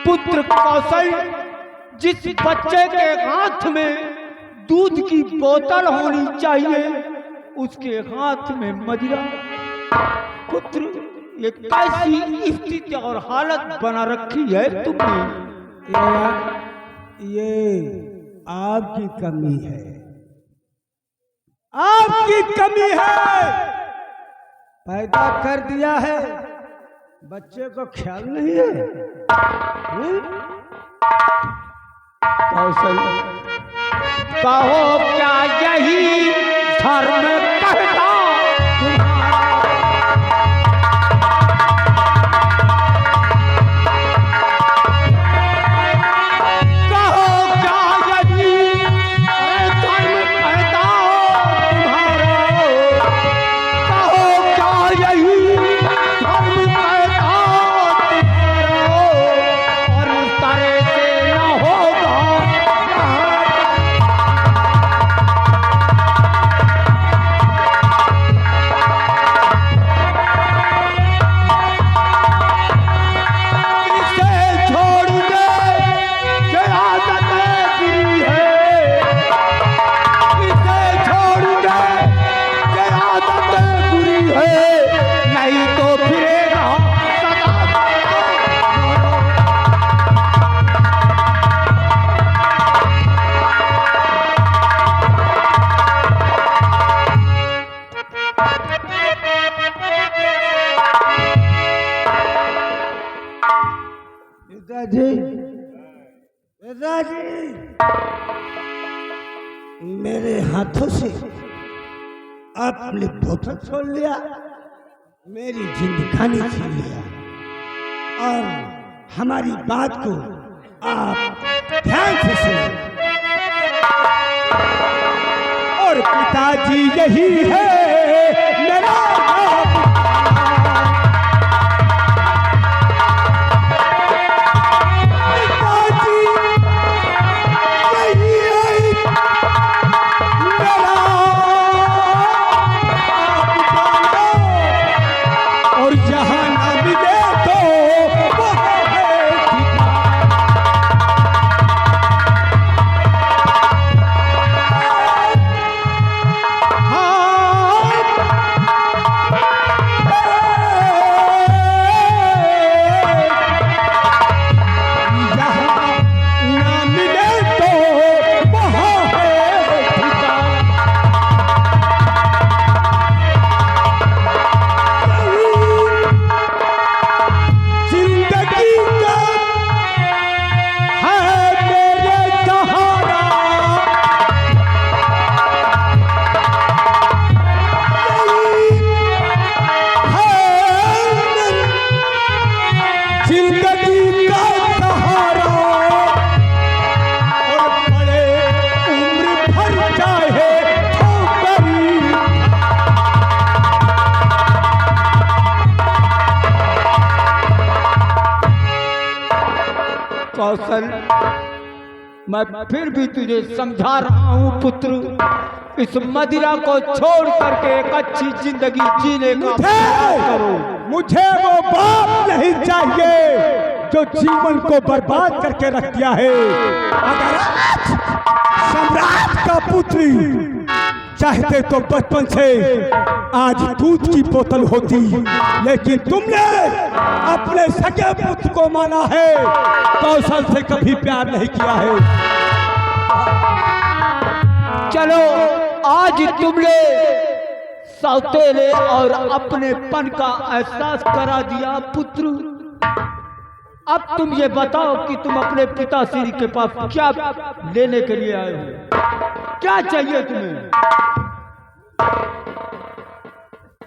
पुत्र कौशल, जिस बच्चे के हाथ में दूध की बोतल होनी चाहिए उसके हाथ में मदिरा। पुत्र, ये कैसी स्थिति और हालत बना रखी है तुमने? ये आपकी कमी है, आपकी कमी है। पैदा कर दिया है, बच्चे को ख्याल नहीं है। कौशल, कहो क्या यही धर्म कहता मेरे हाथों से आपने बोतल छोड़ लिया, मेरी जिंदगानी छीन लिया, और हमारी बात को आप ध्यान से सुनो। और पिताजी यही है मेरा कौशल, मैं फिर भी तुझे समझा रहा हूँ पुत्र, इस मदिरा को छोड़ करके एक अच्छी जिंदगी जीने का प्रयास करो। मुझे वो बाप नहीं चाहिए जो जीवन को बर्बाद करके रख दिया है। अगर आज सम्राट का पुत्री चाहते तो बचपन से आज दूध की बोतल होती, लेकिन तुमने अपने सगे पुत्र को माना है, कौशल से कभी प्यार नहीं किया है। चलो, आज तुमने सौतेले और अपनेपन का एहसास करा दिया पुत्र। अब तुम ये बताओ कि तुम अपने पिताश्री के पास क्या लेने के लिए आए हो, क्या चाहिए तुम्हें?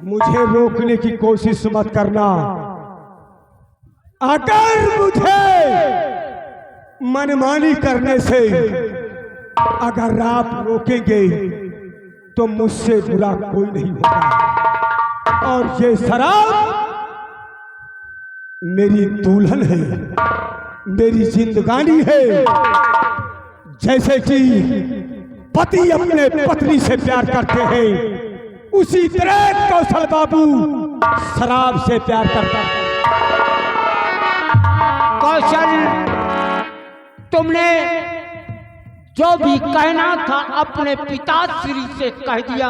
मुझे रोकने की कोशिश मत करना। अगर मुझे मनमानी करने से अगर आप रोकेंगे तो मुझसे बुरा कोई नहीं होगा। और ये शराब मेरी दुल्हन है, मेरी जिंदगानी है। जैसे कि पति अपने पत्नी से प्यार करते हैं, उसी तरह कौशल बाबू शराब से प्यार करता है। कौशल, तुमने जो भी कहना था अपने पिताश्री से कह दिया।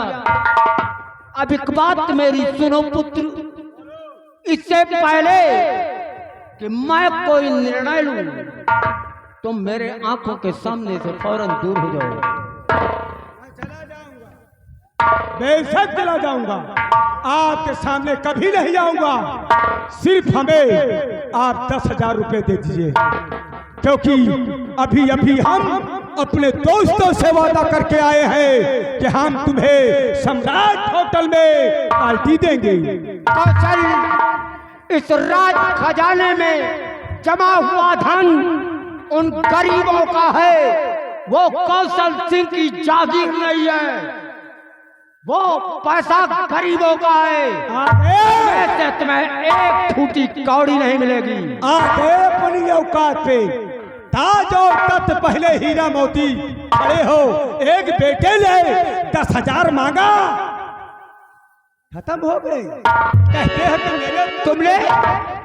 अब एक बात मेरी सुनो पुत्र, इससे पहले कि मैं कोई निर्णय लूं, तुम मेरे आंखों के सामने से फौरन दूर हो जाओ। बेशक चला जाऊंगा, आपके सामने कभी नहीं आऊंगा। सिर्फ हमें आप 10,000 रुपए दे दीजिए, क्योंकि अभी अभी हम अपने दोस्तों से वादा करके आए हैं कि हम तुम्हें सम्राट होटल में पार्टी देंगे। कौशल, इस राज खजाने में जमा हुआ धन उन गरीबों का है, वो कौशल सिंह की जागीर नहीं है। वो पैसा गरीबों का है। ऐसे तुम्हें एक फूटी कौड़ी नहीं मिलेगी। आगे अपनी औकात पे ताज और तख्त पहले हीरा मोती खड़े हो, एक बेटे ले 10,000 मांगा, खत्म हो गए। कहते हैं कि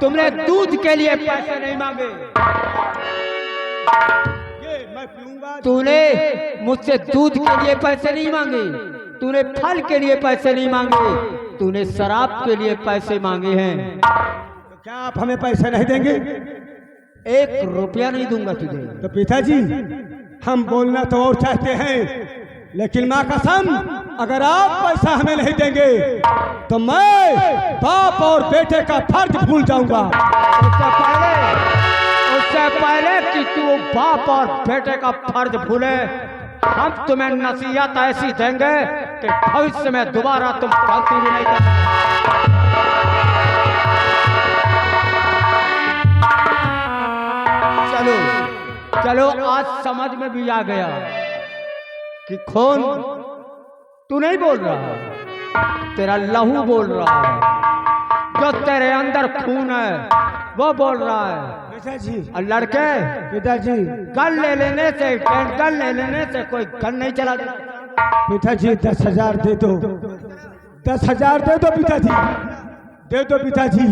तुमने दूध के लिए पैसे नहीं मांगे। ये मैं पीऊंगा। तूने मुझसे दूध के लिए पैसे नहीं मांगे, तूने फल के लिए पैसे नहीं मांगे, तूने शराब के लिए पैसे मांगे हैं। तो क्या आप हमें पैसे नहीं देंगे? 1 रुपया नहीं दूंगा तुझे। तो पिताजी, हम बोलना तो और चाहते हैं, लेकिन माँ कसम, अगर आप पैसा हमें नहीं देंगे तो मैं बाप और बेटे का फर्ज भूल जाऊंगा। उससे पहले कि तू बाप और बेटे का फर्ज भूले, हम तुम्हें नसीहत ऐसी देंगे कि भविष्य में दोबारा तुम गलती भी नहीं कर। चलो आज समझ में भी आ गया कि खून तू नहीं बोल रहा, तेरा लहू बोल रहा है। जो तेरे अंदर खून है वो बोल रहा है। पिताजी, और लड़के, पिताजी, गन ले लेने से, गन ले लेने से कोई गन नहीं चला जाता। पिताजी 10,000 दे दो, 10,000 दे दो पिताजी, दे दो पिताजी।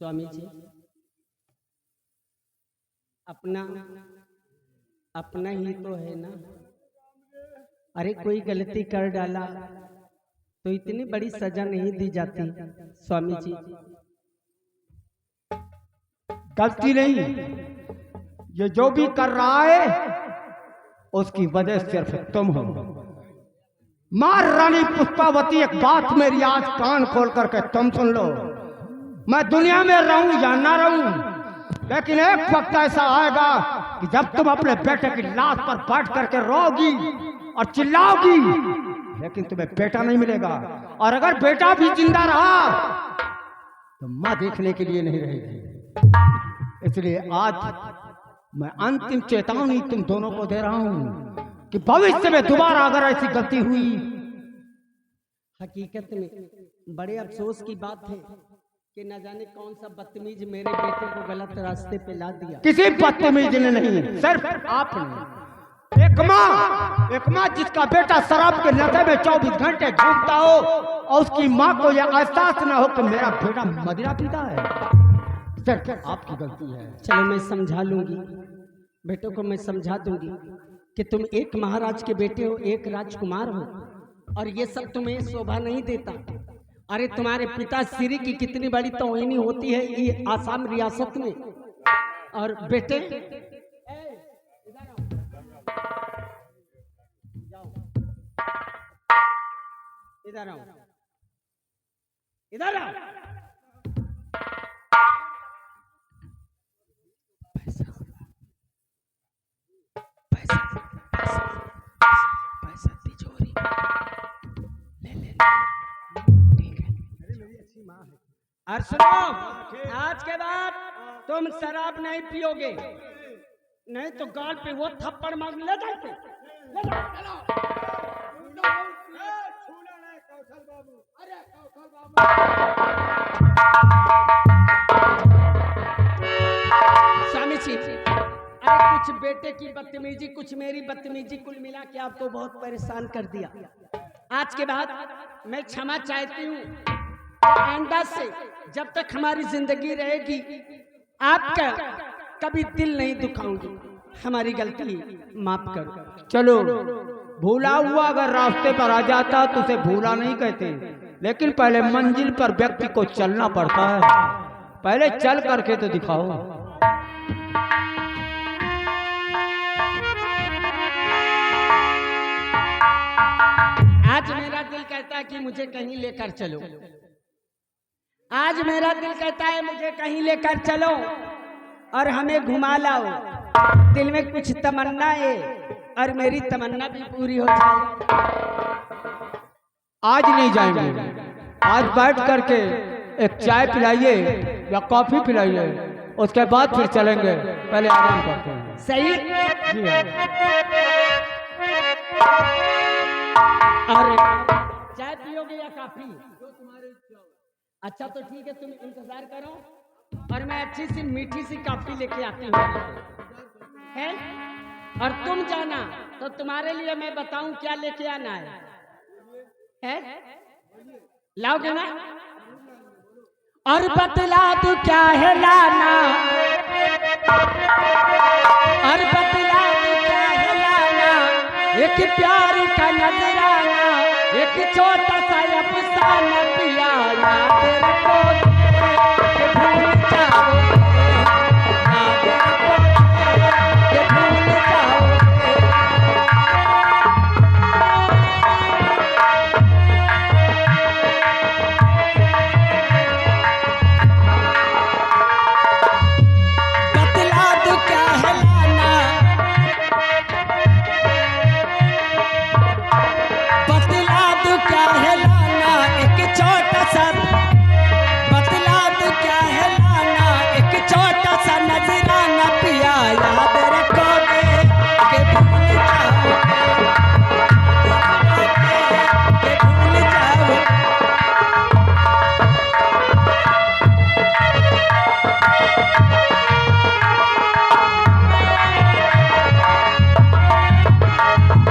स्वामी जी, अपना अपना ही तो है ना। अरे कोई गलती कर डाला तो इतनी बड़ी सजा नहीं दी जाती। स्वामी जी, गलती नहीं, ये जो भी कर रहा है उसकी वजह सिर्फ तुम हो। मां रानी पुष्पावती, एक बात मेरी आज कान खोल करके तुम सुन लो। मैं दुनिया में रहूं या ना रहूं, लेकिन एक वक्त ऐसा आएगा कि जब तुम अपने बेटे की लाश पर बैठ करके रोगी और चिल्लाओगी, लेकिन तुम्हें बेटा नहीं मिलेगा। और अगर बेटा भी जिंदा रहा तो मां देखने के लिए नहीं रहेगी। इसलिए आज मैं अंतिम चेतावनी तुम दोनों को दे रहा हूं कि भविष्य में दोबारा अगर ऐसी गलती हुई। हकीकत में बड़े अफसोस की बात है कि न जाने कौन सा बदतमीज मेरे बेटे को गलत रास्ते पे ला दिया। किसी बदतमीज ने नहीं, सिर्फ आपने। एक माँ जिसका बेटा शराब के नशे में 24 घंटे घूमता हो और उसकी माँ को यह एहसास न हो कि मेरा बेटा मदिरा पीता है, सिर्फ आपकी गलती है। चलो मैं समझा लूंगी, बेटों को मैं समझा दूंगी कि तुम एक महाराज के बेटे हो, एक राजकुमार हो। और ये सब तुम्हें शोभा नहीं देता। अरे तुम्हारे पिता श्री की कितनी बड़ी तौहीनी होती है ये आसाम रियासत में। और बेटे इधर आओ, इधर आओ। पैसा तिजोरी ले ठीक है। और सुनो, आज के बाद तुम शराब नहीं पियोगे, नहीं तो गाल पे वो थप्पड़ मार ले जाते। स्वामी जी, अरे कुछ बेटे की बदतमीजी, कुछ मेरी बदतमीजी, कुल मिला के आपको बहुत परेशान कर दिया। आज के बाद मैं क्षमा चाहती हूँ। आइंदा से जब तक हमारी जिंदगी रहेगी आपका कभी दिल नहीं दुखाऊंगी। हमारी गलती माफ करो। चलो, भूला हुआ अगर रास्ते पर आ जाता तो उसे भूला नहीं कहते, लेकिन पहले मंजिल पर व्यक्ति को चलना पड़ता है। पहले चल करके तो दिखाओ। आज मेरा दिल कहता है कि मुझे कहीं लेकर चलो। आज मेरा दिल कहता है मुझे कहीं लेकर चलो और हमें घुमा लाओ। दिल में कुछ तमन्ना है और मेरी तमन्ना भी पूरी हो जाए। आज नहीं जाएंगे, आज बैठ करके एक चाय पिलाइए या कॉफी पिलाइए, उसके बाद फिर चलेंगे। पहले आराम करते हैं। सही जी हाँ। और चाय पियोगे या कॉफी? अच्छा तो ठीक है, तुम इंतजार करो और मैं अच्छी सी मीठी सी कॉफी लेके आती हूँ है। और तुम जाना तो तुम्हारे लिए मैं बताऊं क्या लेके आना है? लाओगे ना? और बतला तू क्या है लाना, और बतला तू क्या है लाना, एक प्यार का नजराना, एक छोटा सा अफसाना पिया याद रखो के भूल जाओगे, याद रखो के भूल जाओगे। बतला दो क्या है लाना, बतला दो क्या है लाना, एक छोटा सा, बतला दो क्या है लाना, एक छोटा सा नजराना पिया याद रखोगे के भूल जाओगे, के भूल जाओगे।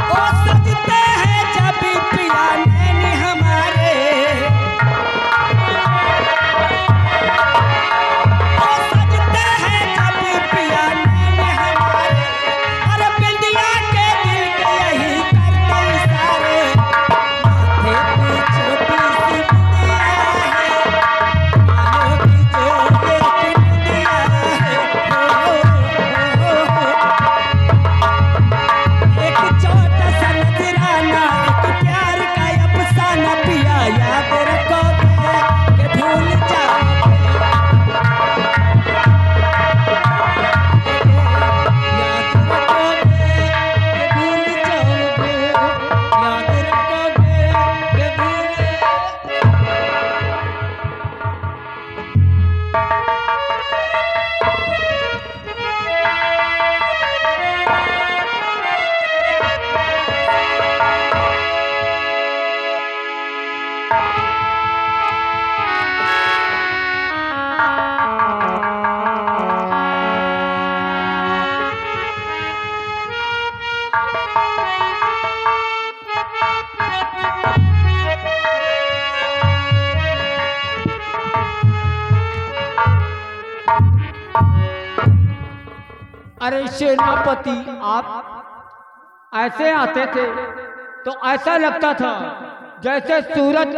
ओ सजते हैं जब पिया नैन हमारे, ओ सजते हैं जब पिया नैन हमारे, अरे बिंदिया के दिल के यही करते इशारे, माथे पे छोटी सी बिंदिया है, बालों की जो एक बिंदिया है, एक छोटा सा नजराना, एक प्यार का अफसाना पिया याद रखोगे के भूल जाओगे, याद रखोगे के भूल जाओगे, याद रखोगे के भूल। अरे सेनापति, आप ऐसे आते थे तो ऐसा लगता था जैसे सूरज